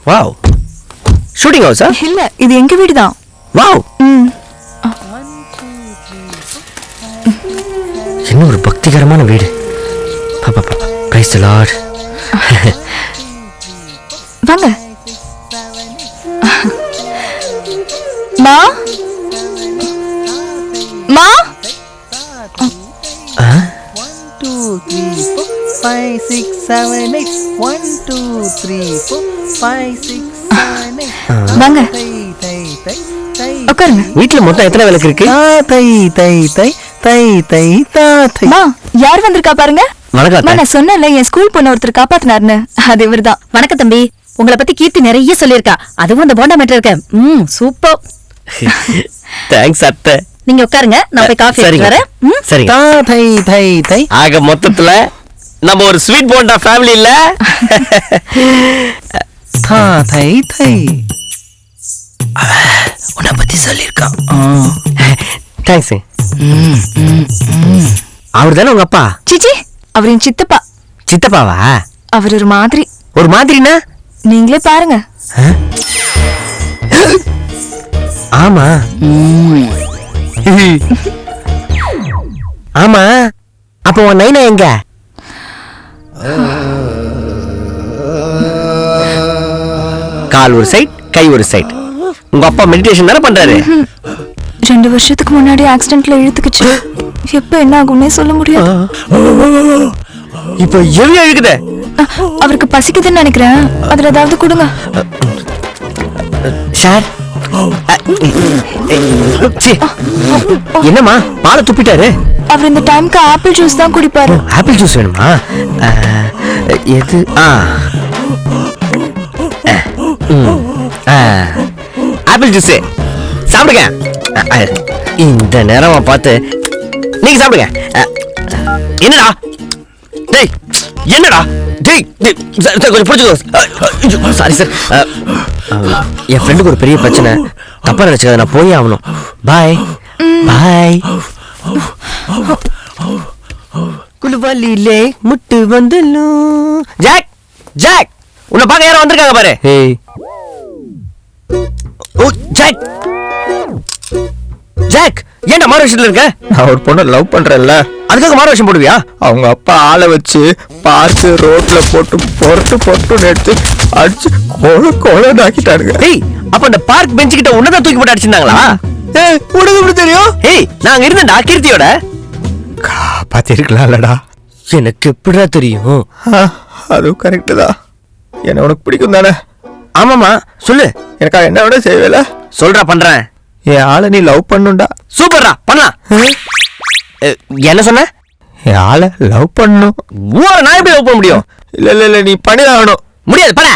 Wow, shooting ஹவுஸா? இல்ல, இது எங்க வீடு தான். வாவ், என்ன ஒரு பக்திகரமான வீடு. பாப்பா பாப்பா, பிரைஸ் தி லார்ட். வாங்க. மா மா 1 2 3 4 5 6 7 8 1 2 3 4 5 6 7 8 வாங்க, உட்காருங்க. வீட்ல மொத்தம் எத்தனை விளக்கு இருக்கு? தை தை தை தை தை தா தை. மா, யார் வந்திருக்கா பாருங்க. வணக்கம். நான் சொன்னேன்ல, என் ஸ்கூல் பொண்ணு ஒருத்தர் காப்பாத்தினாருன்னு, அது இவர்தான். வணக்கம் தம்பி, உங்களை பத்தி கீர்த்தி நிறைய சொல்லிருக்கா. அதுவும் அந்த போண்டா மேட்டர் இருக்க. சூப்பர். தேங்க்ஸ் அத்தை. நீங்க உட்காருங்க, நான் போய் காஃபி எடுத்து வரேன். சரிங்க. தா தை தை தை. ஆக மொத்தத்துல நம்ம ஒரு ஸ்வீட் போண்டா ஃபேமிலி இல்ல? தா தை தை. உன்னை பத்தி சொல்லிருக்கான். தேங்க்ஸ். அவர் தானே உங்க அப்பா? சிச்சி, அவர் என் சித்தப்பா. சித்தப்பாவா? அவர் ஒரு மாதிரி. ஒரு மாதிரினா? நீங்களே பாருங்க. ஆமா. ஆமா, அப்ப உன் நைனா எங்க? கால் ஒரு சைட், கை ஒரு சைட். உங்க அப்பா மெடிடேஷன் தானே பண்றாரு? 2 வருஷத்துக்கு முன்னாடி ஆக்சிடென்ட்ல இழுத்துக்குச்சு. எப்ப என்ன ஆகும்னே சொல்ல முடியாது. இப்ப எவ்வளவு அழுகுதே? அவருக்கு பசிக்குதுன்னு நினைக்கிறேன். அதுல ஏதாவது கொடுங்க. சார், என்னம்மா பாலை துப்பிட்டாரு? அவர் இந்த டைம்க்கு ஆப்பிள் ஜூஸ் தான் குடிப்பாரு. ஆப்பிள் ஜூஸ் வேணுமா? எது? ஆப்பிள் ஜூஸ் சாப்பிடுங்க. இந்த நேரமா பார்த்து நீங்க சாப்பிடுங்க. என்னடா டேய், என்னடா டேய், கொஞ்சம் பிடிச்சிக்கோ. சாரி சார், என் ஃப்ரெண்டுக்கு ஒரு பெரிய பிரச்சனை. தப்பா நினைச்சத, நான் போய் ஆகணும். பாய் பாய். குலுவலிலே முட்டு வந்துலும். ஜாக் ஜாக், உன்னை பார்க்க யாரும் வந்திருக்காங்க பாரு. ஓ ஜாக், ஜாக், ஏன்டா மாறு விஷயத்துல இருக்க? நான் ஒரு பொண்ணை லவ் பண்றேன்ல, அதுக்காக மாறு விஷயம் போடுவியா? அவங்க அப்பா ஆளை வச்சு பார்த்து ரோட்ல போட்டு பொட்டு எடுத்து அடிச்சு கொலை டேய், அப்ப அந்த பார்க் பெஞ்ச் கிட்ட உன்னதான் தூக்கி போட்டு அடிச்சிருந்தாங்களா? உனக்கு எப்படி தெரியும்? ஏய், நான் இருந்தேன்டா கீர்த்தியோட. காப்பாத்திருக்கலாம்லடா. எனக்கு எப்படிடா தெரியும்? அதுவும் கரெக்டு தான். என்ன உனக்கு பிடிக்கும் தானே? ஆமாமா, சொல்லு. எனக்கா என்ன விட செய்வேல? சொல்றா, பண்றேன். என் ஆளை நீ லவ் பண்ணுண்டா. சூப்பர்ரா, பண்ணலாம். என்ன சொன்ன? என் ஆளை லவ் பண்ணும். நான் எப்படி லவ் பண்ண முடியும்? இல்ல நீ பண்ணிதான் ஆகணும். முடியாது, பட.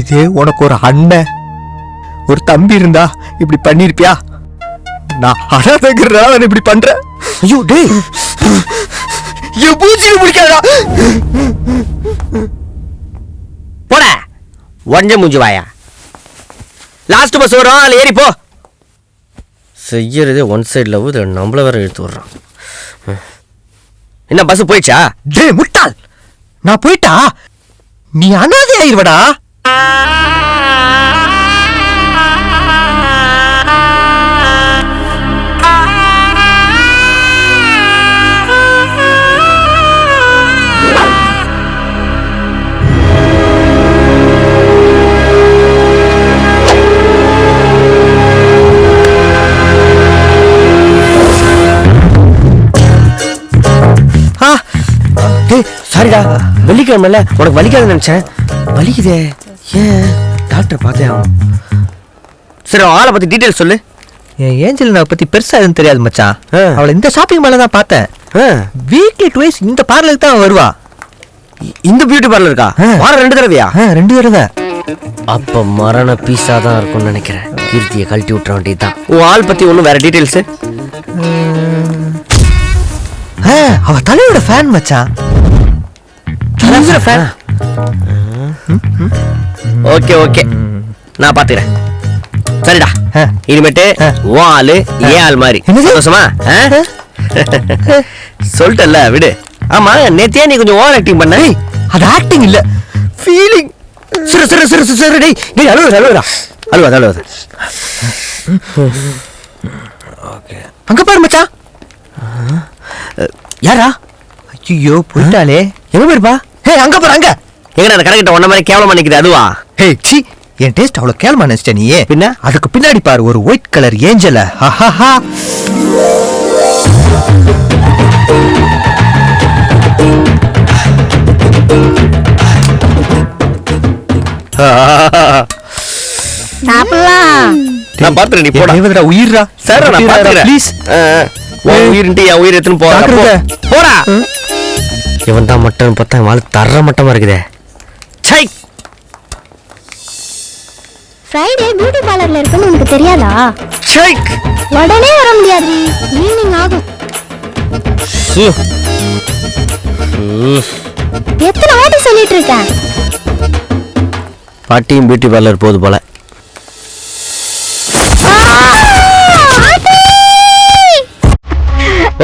இதே உனக்கு ஒரு அண்ணன் ஒரு தம்பி இருந்தா இப்படி பண்ணிருப்பியா? நான் அனாதைங்கிறதால இப்படி பண்றேன். ஐயோ டேய், என் பூச்சிக்கு பிடிக்காதா? போட ஒஞ்ச மூஞ்சி வாயா. லாஸ்ட் பஸ் வரும், அதில் ஏறி போ. செய்யறதே ஒன் சைடு லவ், இதில் நம்மள வேற இழுத்து விடுறான். என்ன பஸ் போயிடுச்சா? டே முட்டாள், நான் போயிட்டா நீ அனாதை ஆயிருவடா. சாரிடா, வெள்ளிக்கிழமைல உனக்கு வலிக்காதுன்னு நினைச்சேன். வலிக்குதே, ஏன்? டாக்டர் பார்த்தேன். சரி, ஆளை பத்தி டீட்டெயில் சொல்லு. என் ஏஞ்சல் நான் பத்தி பெருசா எதுவும் தெரியாது மச்சான். அவளை இந்த ஷாப்பிங் மால்ல தான் பார்த்தேன். வீக்லி ட்வைஸ் இந்த பார்லருக்கு தான் வருவா. இந்த பியூட்டி பார்லர் இருக்கா? வாரம் 2 தடவையா? 2 தடவை. அப்ப மரண பீஸா தான் இருக்கும்னு நினைக்கிறேன். கீர்த்தியை கழட்டி விட்டுற வேண்டியதுதான். உன் ஆள் பத்தி ஒன்றும் வேற டீட்டெயில்ஸ்? அவ தலையோட ஃபேன் மச்சான். ஓகே ஓகே, நான் பாத்துக்கிறேன். சரிடா, இனிமேட்டு உன் ஆளு ஏன் ஆள் மாதிரி. சந்தோஷமா? சொல்லிட்டல, விடு. ஆமா, நேத்தியா நீ கொஞ்சம் ஓவர் ஆக்டிங் பண்ண. அது ஆக்டிங் இல்ல, ஃபீலிங். சிறு டேய் டேய் அழுவாத ஓகே அங்க பாரு மச்சான். யாரா? ஐயோ போயிட்டாலே. எங்க போயிருப்பா? ஹே அங்க பாரு அங்க. எங்கடா அந்த கரெக்ட்டா ஒண்ண மாதிரி கேவலமா நிக்குது அதுவா? ஹே சி என் டேஸ்ட் அவ்வளவு கேவலமா நினைச்சிட்ட நீ. பின்ன அதுக்கு பின்னாடி பாரு ஒரு ஒயிட் கலர் ஏஞ்சல. ஹஹஹா. சாப்பிடலாம். நான் பாத்துறேன் நீ போடா. தேவதடா உயிர்ரா. சார் நான் பாத்துறேன் ப்ளீஸ். உயிரின்ட்டு என் உயிர் எடுத்துன்னு போடா. இவன் தான் மட்டன் பார்த்தா வாழ் தர மட்டமா இருக்குதே. சை ஃப்ரைடே பியூட்டி பார்லர்ல இருக்குன்னு உனக்கு தெரியாதா? சை உடனே வர முடியாது, ஈவினிங் ஆகும். எத்தனை வாட்டி சொல்லிட்டு இருக்கேன். பாட்டியும் பியூட்டி பார்லர் போகுது போல.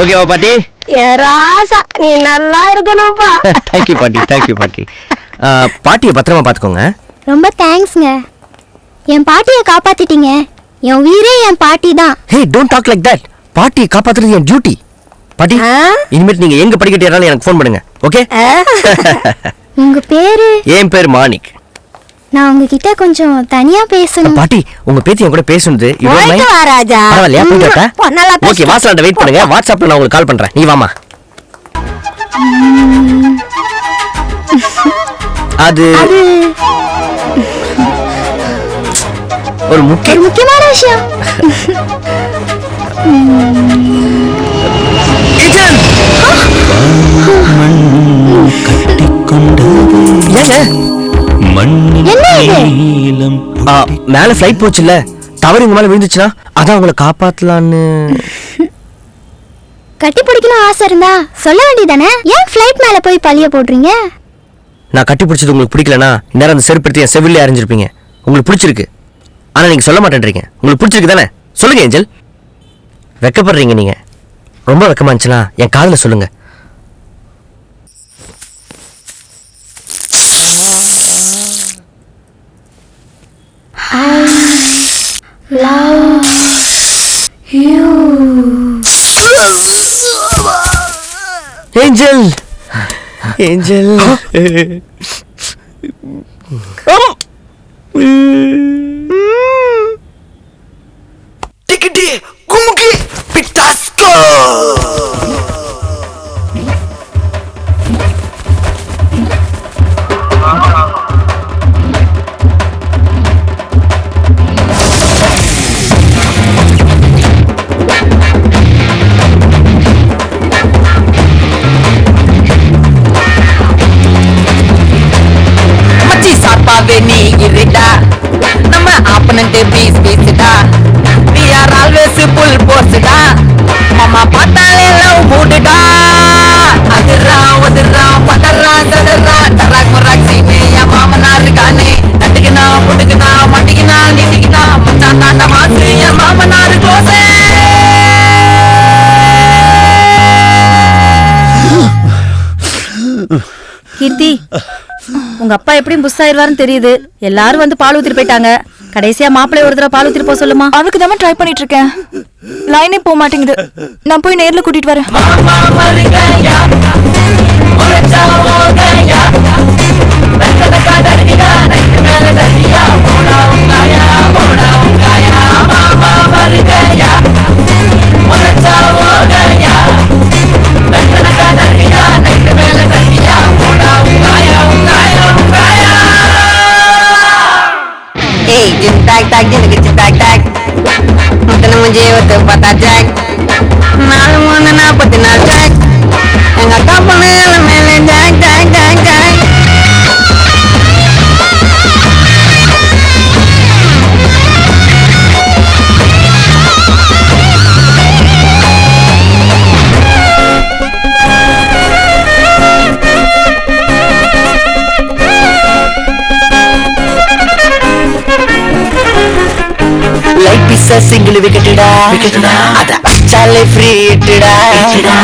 ஓகேவா பாட்டி? ராசா நீ நல்லா இருக்கணும்ப்பா. தேங்க்யூ பாட்டி. பாட்டியை பத்திரமா பாத்துக்கோங்க. ரொம்ப தேங்க்ஸ்ங்க. என் பாட்டியை காப்பாத்திட்டீங்க. என் உயிரே என் பாட்டி தான். Hey don't talk like that. பாட்டியை காப்பாத்துறது என் டியூட்டி. பாட்டி இனிமேல் நீங்க எங்க படிக்கட்டு ஏறாலும் எனக்கு ஃபோன் பண்ணுங்க. ஓகே? உங்க பேரு? என் பேர் மாணிக். நான் உங்ககிட்ட கொஞ்சம் தனியா பேசணும். பாட்டி உங்க பேத்தி என் கூட பேசுனது போயிட்டு வா ராஜா. பரவாயில்லையா? போயிட்டு வரட்டா? நல்லா பேசு. ஓகே வாசல்ல வெயிட் பண்ணுங்க. வாட்ஸ்அப்ல நான் உங்களுக்கு கால் பண்றேன். நீ வாமா. அது ஒரு முக்கியமான விஷயம். கிச்சன் மேல ஃபிளைட் போச்சுல்ல, தவறு இங்க மேல விழுந்துச்சுன்னா அதான் உங்களை காப்பாத்தலான்னு. கட்டி பிடிக்கணும் ஆசை இருந்தா சொல்ல வேண்டியதானே? ஏன் ஃபிளைட் மேல போய் பழிய போடுறீங்க? நான் கட்டி பிடிச்சது உங்களுக்கு பிடிக்கலனா நேரம் அந்த செருப்படுத்தி என் செவிலே அறிஞ்சிருப்பீங்க. உங்களுக்கு பிடிச்சிருக்கு, ஆனா நீங்க சொல்ல மாட்டேன்றீங்க. உங்களுக்கு பிடிச்சிருக்கு தானே? சொல்லுங்க ஏஞ்சல். வெக்கப்படுறீங்க நீங்க. ரொம்ப வெக்கமா இருந்துச்சுன்னா என் காதுல சொல்லுங்க. ஏஞ்சல் ஏஞ்சல் டிக்கெட்டி குமுக்கி பிட்டாஸ்கோ. நீ இருடா நம்ம ஆப்பனன்ட் பீஸ்டா we are always full forceடா மாமா பார்த்தாலே லவ் மூடுடா அதுரா அதுரா பதரா தடரா டராக் மராக் சீனே யா மாமனார் கானே நட்டுக்கினா புட்டுக்கினா மாட்டிக்கினா நீட்டிக்கினா மச்சான் தாண்ட மாசு யா மாமனார் க்ளோஸே. கீர்த்தி, உங்க அப்பா எப்படியும் புஷ் ஆயிருவாருன்னு தெரியுது. எல்லாரும் வந்து பால் ஊத்திட்டு போயிட்டாங்க. கடைசியா மாப்பிள்ளை ஒரு தடவை பால் ஊத்திட்டு போக சொல்லுமா. அதுக்கு தான் ட்ரை பண்ணிட்டு இருக்கேன். லைனே போக மாட்டேங்குது. நான் போய் நேர்ல கூட்டிட்டு வரேன். Tag tag jadi kecil tag tag mungkin menjadi waktu patah jack malu mana napa tina jack enggak kapal mele jack jack jack jack. Light பீஸா சிங்கிள் விக்கெட்டடா அத அச்சாலே ஃப்ரீ ஹிட்டடா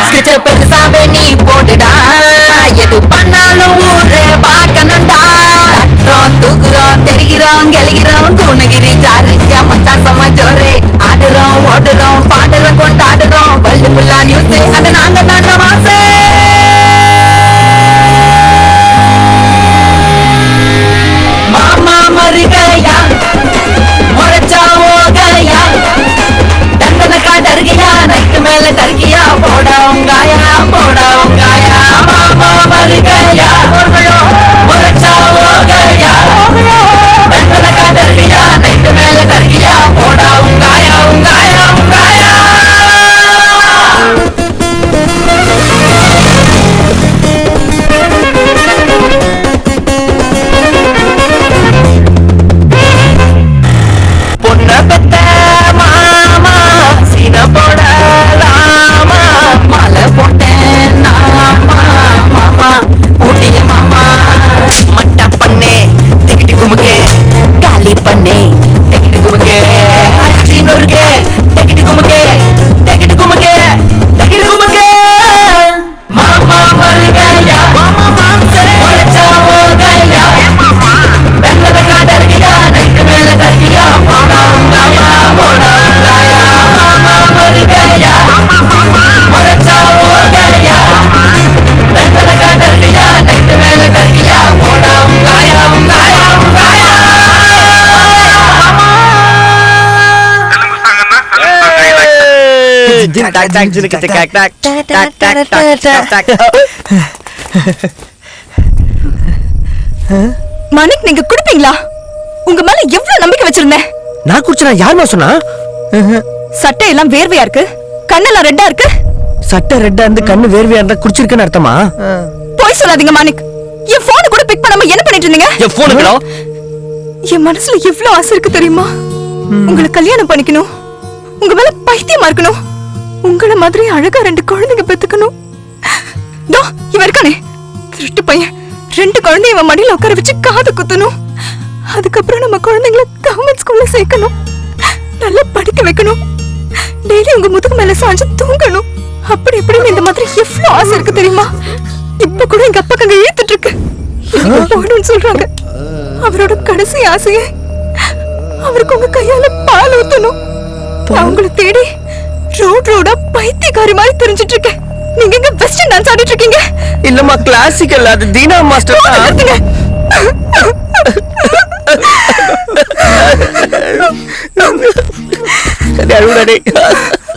ஸ்கெட்ச் பெருசாவே நீ போடுடா எது பண்ணாலும் ஊரே பார்க்கணும்டா குதிக்கிறோம் தூக்குறோம் தெரிகிறோம் கெளிக்கிறோம் கூணகிரி ஜாலியா மச்சான் சமா ஜோரே ஆடுறோம் ஓடுறோம் பாடுறோம் கொண்டாடுறோம் பல்லு புல்லா நியூஸ் அது நாங்க தாண்ட மாசே மாமா மருகையா முறைச்சா ஓகையா தண்டனக்கா டருகியா நைட்டு மேல டருகியா போடா உங்காயா மாமா மருகையா முறைச்சா ஓகையா தண்டனக்கா டருகியா நைட்டு மேல டருகியா போடா உங்காயா பொண்ண பெத்த மாமா சீன போடலாமா மலை போட்டேன் நாமா மாமா ஊட்டிய மாமா மட்ட பண்ணே திக்கிட்டு குமுக்கே காலி பண்ணே திக்கிட்டு குமுக்கே அச்சி நொறுக்கே திக்கிட்டு குமுக்கே மாமா மருகையா மாமா மாம்சே உழைச்சா ஓகையா வெள்ளத காடறியா நைட்டு மேல தரியா போடா உங்காயா மாமா மருகையா உழைச்சா ஓகையா வெள்ளத காடறியா நைட்டு மேல தரியா போடா உங்காயா மாணிக், நீங்க குடிப்பீங்களா? உங்க மேல எவ்வளவு நம்பிக்கை வச்சிருந்தேன். நான் குடிச்சா யாருமா சொன்னா? சட்டை எல்லாம் வேர்வையா இருக்கு, கண்ணெல்லாம் ரெட்டா இருக்கு. சட்டை ரெட்டா இருந்து கண்ணு வேர்வையா இருந்தா குடிச்சிருக்கேன்னு அர்த்தமா? போய் சொல்லாதீங்க மாணிக். என் போன் கூட பிக் பண்ணாம என்ன பண்ணிட்டு இருந்தீங்க? என் போனுக்குடா. என் மனசுல எவ்வளவு ஆசை இருக்கு தெரியுமா? உங்களை கல்யாணம் பண்ணிக்கணும், உங்க மேல பைத்தியமா இருக்கணும், உங்கள மாதிரி அழகா 2 குழந்தைங்க பெத்துக்கணும். தோ இவன் இருக்கானே திருட்டு பையன், 2 குழந்தைய இவன் மடியில உட்கார வச்சு காது குத்தணும். அதுக்கப்புறம் நம்ம குழந்தைங்களை கவர்மெண்ட் ஸ்கூல்ல சேர்க்கணும், நல்லா படிக்க வைக்கணும், டெய்லி உங்க முதுகு மேல சாஞ்சு தூங்கணும். அப்படி இப்படின்னு இந்த மாதிரி எவ்வளவு ஆசை இருக்கு தெரியுமா? இப்ப கூட எங்க அப்பா அங்க இழுத்துட்டு இருக்கு. எனக்கு போகணும்னு சொல்றாங்க. அவரோட கடைசி ஆசையே அவருக்கு உங்க கையால பால் ஊத்தணும். நான் உங்களை தேடி ரோடா பைத்தியக்காரி மாதிரி தெரிஞ்சிட்டு இருக்கேன். நீங்க எங்க வெஸ்டர்ன் டான்ஸ் ஆடிட்டு இருக்கீங்க? இல்லம்மா, கிளாசிக்கல். அது தீனா மாஸ்டர் தான்.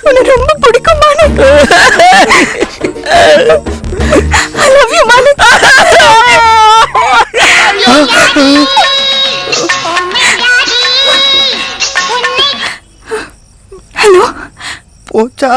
உன்னை ரொம்ப பிடிக்கும் Manik. I love you Manik. Hello, போச்சா?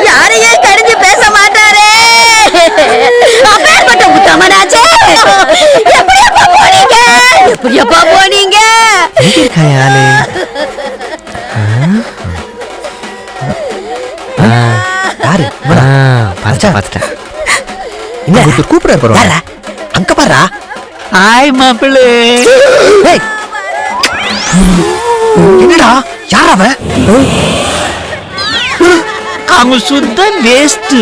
யாரையே கடிஞ்சு பேச மாட்டாரே. அப்பேற்பட்ட உத்தமனாச்சே. எப்படியப்பா போனீங்க? யாரு? பாத்துட்டேன். என்ன கூப்பிட போறோம்? அங்க பாரா. ஹாய் மாப்பிள்ளை. என்னடா யார் அவன்? அவங்க சுத்த வேஸ்ட்.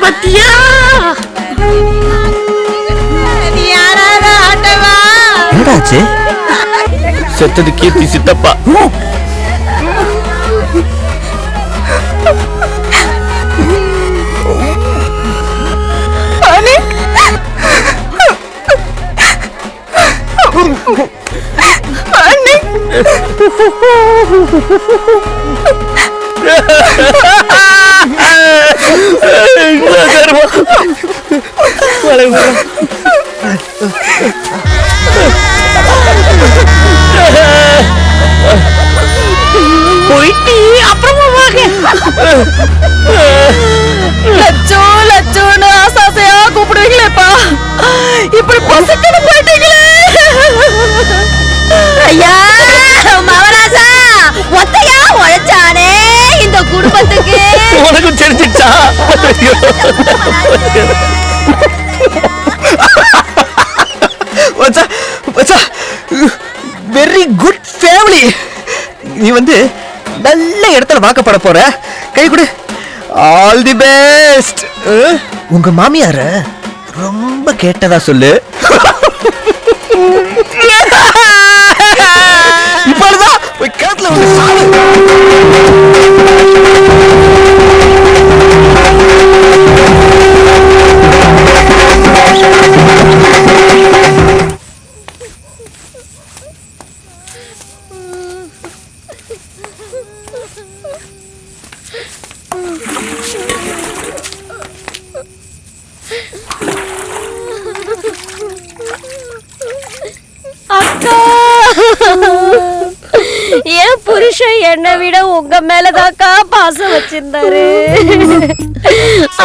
பத்தியா என்னடாச்சு? செத்தது கீர்த்தி சித்தப்பா. போயிட்டு அப்புறமா வாங்க. லட்சோ லட்சோன்னு ஆசாசையா கூப்பிடுவீங்களேப்பா, இப்படி பசக்கன்னு போயிட்டீங்களே. ஐயா மவராசா, ஒத்தையா உழைச்சானே இந்த குடும்பத்துக்கு. உனக்கும் தெரிஞ்சிச்சா? Very good family. நீ வந்து நல்ல இடத்துல வாக்கப்பட போற. கை கொடு. All the best. உங்க மாமியார ரொம்ப கேட்டதா சொல்லு. இப்பதான் போய் கேட்ல வந்து சாவு. அக்கா, என் புருஷன் என்னை விட உங்க மேலதாக்கா பாசம் வச்சிருந்தாரு.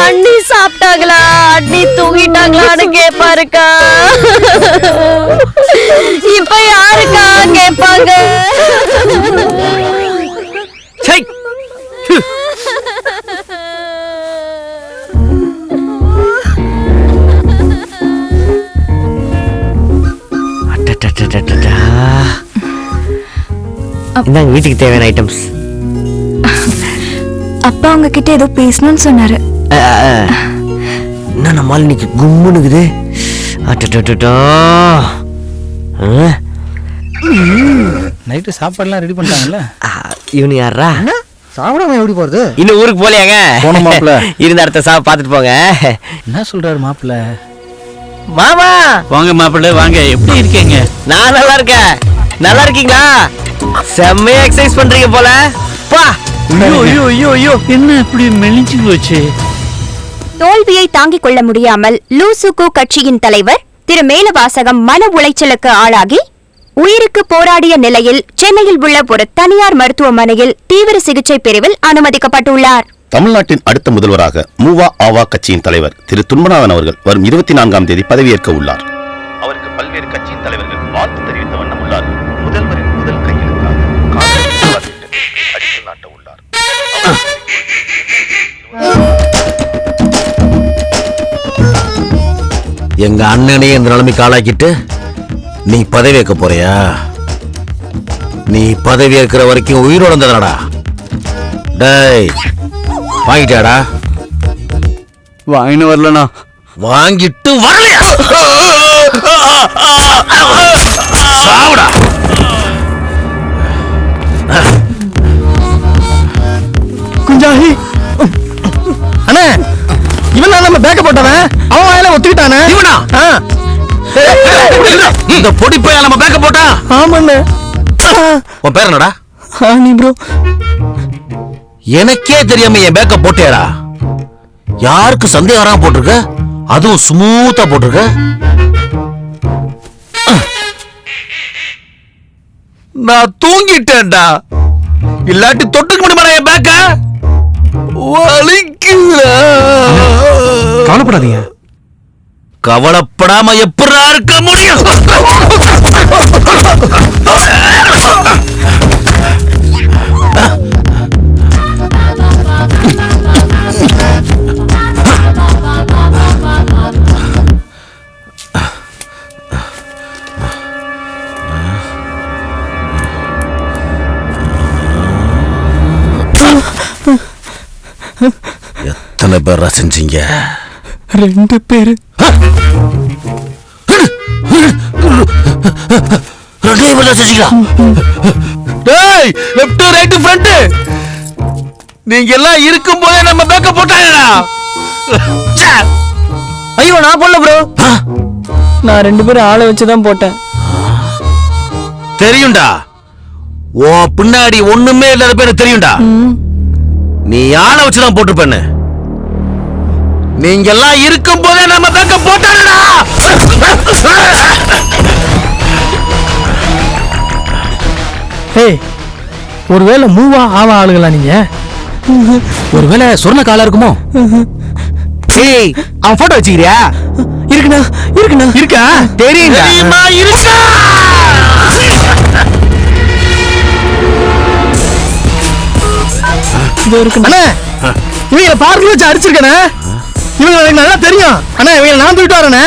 அண்ணி சாப்பிட்டாங்களா, அண்ணி தூங்கிட்டாங்களான்னு கேப்பாருக்கா. இப்ப யாருக்கா கேப்பாங்க? இந்தாங்க வீட்டுக்கு தேவையான ஐட்டம்ஸ். அப்பா உங்ககிட்ட ஏதோ பேசணும்னு சொன்னாரு. என்ன நம்மால் இன்னைக்கு கும்முனுக்குது. நைட்டு சாப்பாடுலாம் ரெடி பண்ணிட்டாங்கல்ல? இவனு யாரா? சாப்பிடாம எப்படி போறது? இன்னும் ஊருக்கு போலையாங்க? போன மாப்பிள்ள இருந்த இடத்த பார்த்துட்டு போங்க. என்ன சொல்றாரு மாப்பிள்ள? மாமா வாங்க மாப்பிள்ளை வாங்க, எப்படி இருக்கீங்க? நான் நல்லா இருக்கேன். நல்லா இருக்கீங்களா? செம்மையா எக்ஸசைஸ் பண்றீங்க போல. பா ஐயோ ஐயோ ஐயோ ஐயோ, என்ன இப்படி மெலிஞ்சு போச்சு? தோல்வியை தாங்கிக் கொள்ள முடியாமல் லூசுகு கட்சியின் தலைவர் திரு மேலவாசகம் மன உளைச்சலுக்கு ஆளாகி உயிருக்கு போராடிய நிலையில் சென்னையில் உள்ள ஒரு தனியார் மருத்துவமனையில் தீவிர சிகிச்சை பிரிவில் அனுமதிக்கப்பட்டுள்ளார். தமிழ்நாட்டின் அடுத்த முதல்வராக மூவா ஆவா கட்சியின் தலைவர் திரு துன்பநாதன் அவர்கள் வரும் 24ஆம் தேதி பதவியேற்க உள்ளார். அவருக்கு பல்வேறு கட்சியின் தலைவர்கள் வாழ்த்து தெரிவித்த வண்ணம் உள்ளார். முதல்வரின் முதல் கையெழுத்தாக அடிக்கல் நாட்ட உள்ளார். எங்க அண்ணனே இந்த நிலைமைக்கு ஆளாக்கிட்டு நீ பதவி ஏற்க போறியா? நீ பதவி ஏற்கிற வரைக்கும் உயிரோட இருந்ததாடா. டேய் வாங்கிட்டாடா? வாங்கின்னு வரலண்ணா. வாங்கிட்டு வரலையா? சாவுடா. குஞ்சாஹி அண்ணே, இவன் தான் நம்ம பேக்க போட்டவன். அவன் வாயில ஒத்துக்கிட்டானே. இவனா? இந்த பொடி பையன் நம்ம பேக்க போட்டா? ஆமாண்ணே. உன் பேர் என்னடா? நீ ப்ரோ. எனக்கே தெரியாம என் பேக்க போட்டியாடா? யாருக்கு சந்தேகம் வராம போட்டிருக்க? அதுவும் ஸ்மூத்தா போட்டிருக்க. நான் தூங்கிட்டேன்டா. இல்லாட்டி தொட்டுக்க முடியுமா என் பேக்க? கவலைப்படாதீங்க. கவலைப்படாம எப்படா இருக்க முடியும்? எத்தனை பேரா செஞ்சீங்க? 2 பேரு. 2 பேரா செஞ்சீங்களா? டேய், லெஃப்ட் ரைட் ஃப்ரண்ட், நீங்க எல்லாம் இருக்கும் போதே நம்ம பேக்க போட்டாங்கடா. ஐயோ நான் போடல ப்ரோ. நான் 2 பேரும் ஆளை வச்சுதான் போட்டேன். தெரியும்டா, ஓ பின்னாடி ஒண்ணுமே இல்லாத பேர் தெரியும்டா. நீ ஆளை வச்சுதான் போட்டுருப்பேன்னு. நீங்க எல்லாம் இருக்கும் போதே நம்ம பேக்க போட்டாடா. ஒருவேளை மூவா ஆவா ஆளுகளா நீங்க? ஒருவேளை சொன்ன காலா இருக்குமோ? ஏய், அவன் போட்டோ வச்சுக்கிறியா? இருக்குண்ணா இருக்குண்ணா. இருக்கா? தெரியுமா? இருக்கா? அண்ணா இவங்களை பார்க்க வச்சு அடிச்சிருக்கண்ணே. இவங்க எனக்கு நல்லா தெரியும் அண்ணா. இவங்களை நான் தூக்கிட்டு வரேண்ணே.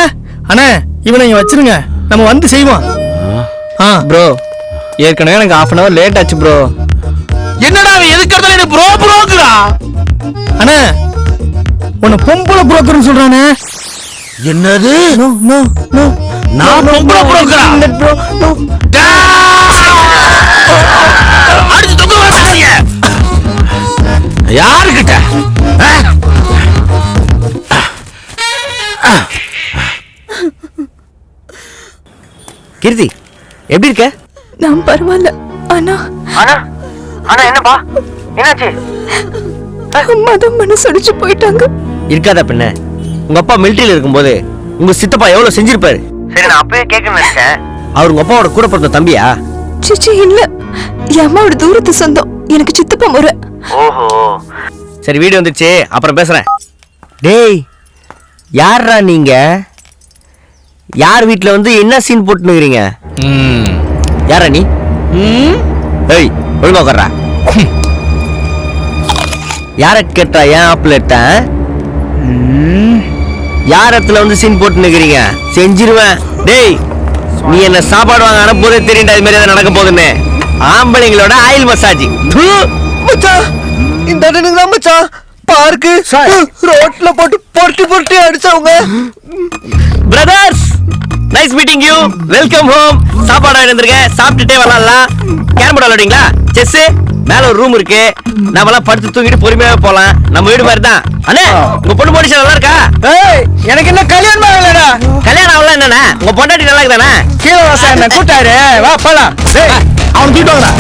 அண்ணா இவனை இங்க வச்சிருங்க, நம்ம வந்து செய்வோம். ப்ரோ ஏற்கனவே எனக்கு half an hour லேட் ஆச்சு ப்ரோ. என்னடா எதுக்கு எடுத்தாலும் ப்ரோ ப்ரோக்குறா? அண்ணா உன்னை பொம்பளை புரோக்கர்னு சொல்றானே. என்னது? நோ நோ நோ, நான் பொம்பளை புரோக்கரா? Bro no. அடிச்சு தொங்க வராதீங்க. யாருக்கிட்ட? கீர்த்தி எப்படி இருக்க? நான் பரவாயில்ல. ஆனா என்னப்பா என்னாச்சு? அம்மா தான் மனசடிச்சு போயிட்டாங்க. இருக்காதா பின்ன? உங்க அப்பா மிலிட்டரியில இருக்கும்போது உங்க சித்தப்பா எவ்வளவு செஞ்சிருப்பாரு. சரி, நான் அப்பவே கேட்க நினைச்சேன். அவர் உங்க அப்பாவோட கூட பிறந்த தம்பியா? சிச்சி இல்ல, என் அம்மாவோட தூரத்து சொந்தம். எனக்கு சித்தப்பா முறை. ஓஹோ, சரி வீடியோ வந்துச்சு, அப்புறம் பேசுறேன். டேய் யாரா நீங்க? யார் வீட்டுல வந்து என்ன சீன் போட்டுனுக்கிறீங்க? யாரா நீ? ஏய் ஒழுங்கா உட்கார்றா. யார கேட்டா ஏன் ஆப்லேட்ட? யார் இடத்துல வந்து சீன் போட்டு நிக்கிறீங்க? செஞ்சிருவேன். டேய் நீ என்ன சாப்பாடு வாங்க அனுப்புறதே தெரியுண்டா இது மாதிரி ஏதாவது நடக்க போகுதுன்னு. ஆம்பளைங்களோட ஆயில் மசாஜ். மச்சான் இந்த அண்ணனுக்கு தான் மச்சான் பார்க்கு ரோட்ல போட்டு பொருட்டி பொருட்டி அடிச்சவங்க. Brothers nice meeting you. Welcome home. சாப்பாடு வாங்கிருந்திருக்கேன், சாப்பிட்டுட்டே வரலாம். Carrom board விளையாடுங்களா? செஸ் மேல ஒரு ரூம் இருக்கு, நாமெல்லாம் படுத்து தூங்கிட்டு பொறுமையாவே போலாம். நம்ம வீடு மாதிரி தான். அண்ணே உங்க பொண்ணு போடிச்சு நல்லா இருக்கா? எனக்கு என்ன கல்யாணம் ஆகலடா. கல்யாணம் ஆகல என்னண்ணா? உங்க பொண்டாட்டி நல்லா இருக்குதானே? கீழே வாசா என்ன கூட்டாரு, வா போலாம். அவன் தூக்கிட்டு வாங்கடா.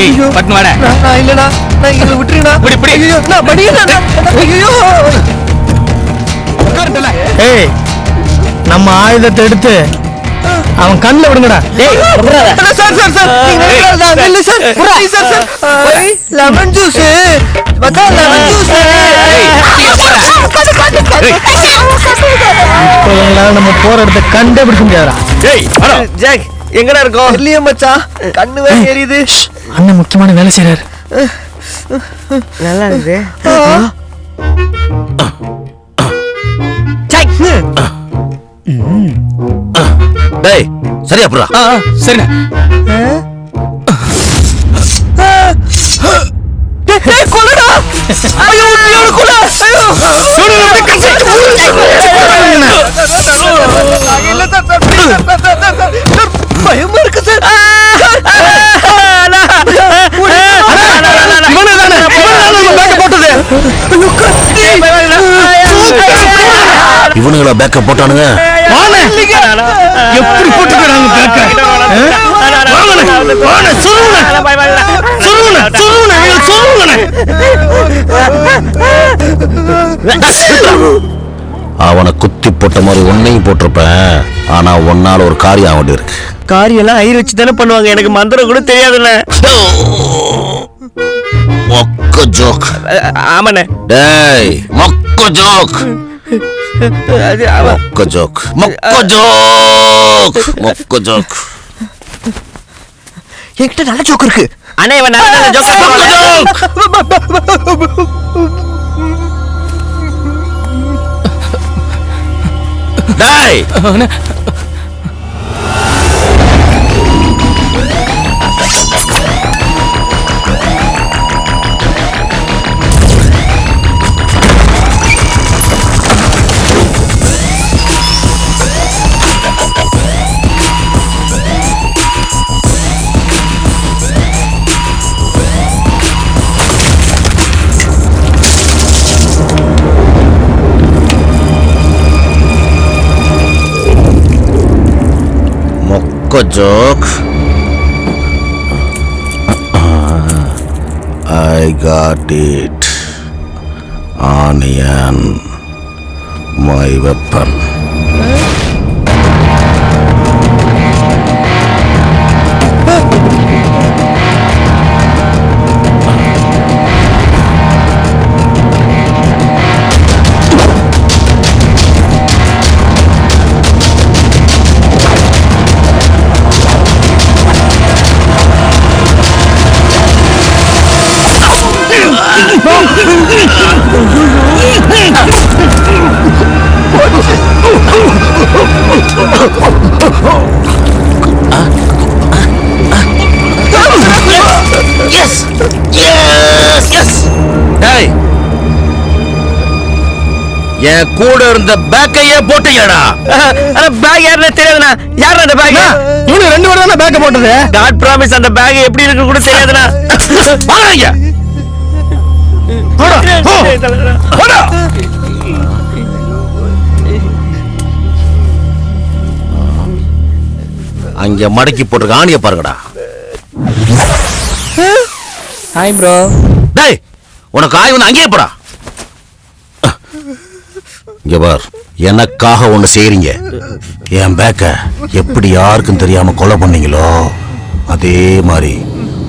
ஏய் பட்டு வாடா. நான் இல்லடா, நான் இங்க விட்டுறேனா. இப்படி இப்படி. ஐயோ நான் படிக்கிறேன். ஐயோ உட்காருடல. ஏய் நம்ம ஆயுதத்தை எடுத்து அவன் கண்ணில் விடுங்கடா. டேய் சார் சார் சார் இல்ல சார். லெமன் ஜூஸ் மச்சான், லெமன் ஜூஸ். இப்போ எங்களால நம்ம போற இடத்த கண்டே பிடிக்க முடியாதா? ஏய் வாடா. ஜாக் எங்கடா இருக்கோம்? இல்லையே மச்சான், கண்ணு வேற எரியுது. அண்ணன் முக்கியமான வேலை செய்யறாரு. நல்லா இருக்கு. டேய் சரியா புறா. சரிண்ணா. கொல்லடா. ஐயோ உண்மையான கொல்ல. ஐயோ பயமா இருக்கு சார். இவனுங்களா பேக்கப் போட்டானுங்க. எப்படி போட்டுக்கிறாங்க பேக்க? அவனை குத்தி போட்ட மாதிரி ஒன்னையும் போட்டிருப்பேன். ஆனா ஒன்னால ஒரு காரியம் ஆக வேண்டியிருக்கு. காரியெல்லாம் ஐயர் வச்சு தானே பண்ணுவாங்க. எனக்கு மந்திரம் கூட தெரியாதுல்ல. மொக்க ஜோக். ஆமாண்ணே. டேய் மொக்க ஜோக். மொக்க ஜோக். மொக்க ஜோக். மொக்க ஜோக். என்கிட்ட நல்ல ஜோக் இருக்கு. அண்ணே இவன் நல்ல ஜோக். டேய் மொக்க joke. I got it. Onion, my weapon. என் கூட இருந்த பேக்கையே போட்டீங்கடா. பேக் யாருன்னு தெரியாதுண்ணா. யாரு அந்த பேக்? இவனு 2 பேர் தானே பேக்க போட்டது. காட் ப்ராமிஸ் அந்த பேக் எப்படி இருக்கு கூட தெரியாதுண்ணா. வாங்க போடா. அங்க மடக்கி போட்டிருக்க ஆணிய பாருங்கடா. Hi bro. டேய் உனக்கு ஆய்வு அங்கேயே போடா. இங்க பார், எனக்காக ஒண்ணு செய்றீங்க. என் பேக்க எப்படி யாருக்கும் தெரியாம கொலை பண்ணீங்களோ அதே மாதிரி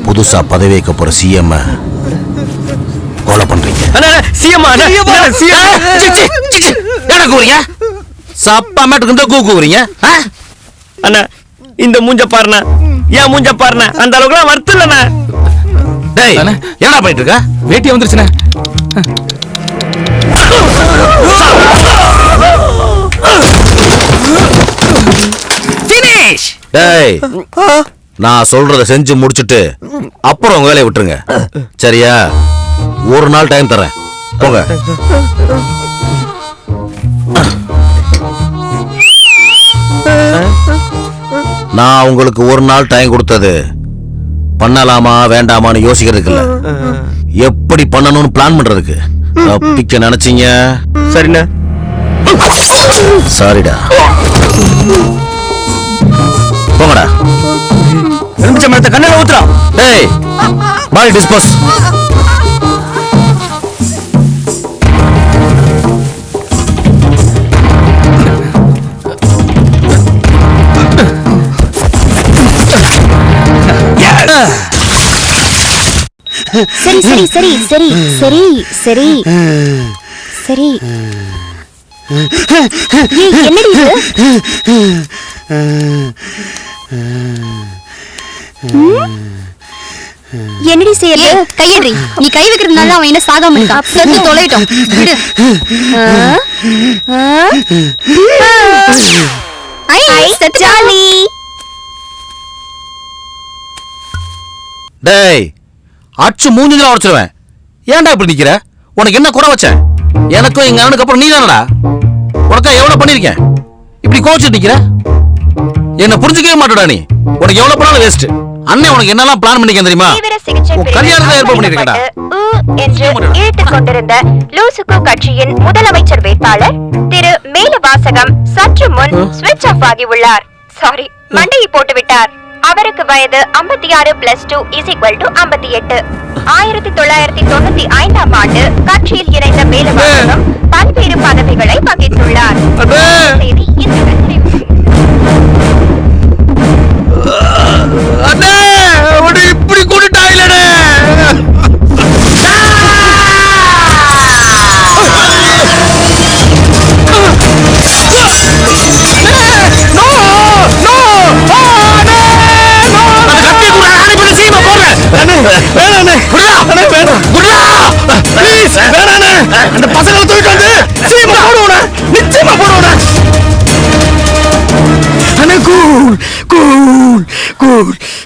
புதுசா பதவி வைக்க போற சிஎம் கொலை பண்றீங்க. சப்பா மேட்டுக்கு கூக்குறீங்க. அண்ணா இந்த மூஞ்ச பாருண்ணா, ஏன் மூஞ்ச பாருண்ணா, அந்த அளவுக்குலாம் வருத்தம் இல்லண்ணா. டேய் என்னடா பண்ணிட்டு இருக்க? வேட்டி வந்துருச்சுண்ணே. டேய் நான் சொல்றத செஞ்சு முடிச்சிட்டு அப்புறம் உங்க வேலையை விட்டுருங்க, சரியா? ஒரு நாள் டைம் தரேன், போங்க. நான் உங்களுக்கு ஒரு நாள் டைம் கொடுத்தது பண்ணலாமா வேண்டாமான்னு யோசிக்கிறதுக்கு இல்ல, எப்படி பண்ணணும்னு பிளான் பண்றதுக்கு. தப்பிக்க நினைச்சீங்க. சரிண்ணா. சாரிடா, போங்கடா. எலுமிச்சை மரத்தை கண்ணில் ஊத்துறா. டேய் பாடி டிஸ்போஸ். சரி சரி சரி சரி சரி சரி சரி. என்னடி இது? என்னடி செய்யறது? கையடி. நீ கை வைக்கிறதுனால அவன் என்ன சாகாம இருக்கா? செத்து தொலைட்டோம். விடு. ஐ சச்சாலி. டேய் அச்சு மூஞ்சில உடைச்சிருவேன். ஏன்டா இப்படி நிக்கிற? உனக்கு என்ன குறை வச்சேன்? எனக்கும் எங்க அண்ணனுக்கு அப்புறம் நீ தானடா. உனக்கா எவ்வளவு பண்ணிருக்கேன்? இப்படி கோச்சிட்டு நிக்கிற? என்ன புரிஞ்சுக்கவே மாட்டடா நீ. உனக்கு எவ்வளவு பண்ணாலும் வேஸ்ட். அண்ணன் உனக்கு என்னெல்லாம் பிளான் பண்ணிருக்கேன் தெரியுமா? கல்யாணத்தை ஏற்பாடு பண்ணிருக்கடா என்று இழுத்துக் கொண்டிருந்த லூசுக்கு கட்சியின் முதலமைச்சர் வேட்பாளர் திரு மேலவாசகம் சற்று முன் ஸ்விட்ச் ஆஃப் ஆகி உள்ளார். சாரி, மண்டையை போட்டு விட்டார். அவருக்கு வயது 56+2 = 58. 1995ஆம் ஆண்டு கட்சியில் இணைந்த மேலவாசகம் பல்வேறு பதவிகளை வகித்துள்ளார். செய்தி இத்துடன் நிறைவு.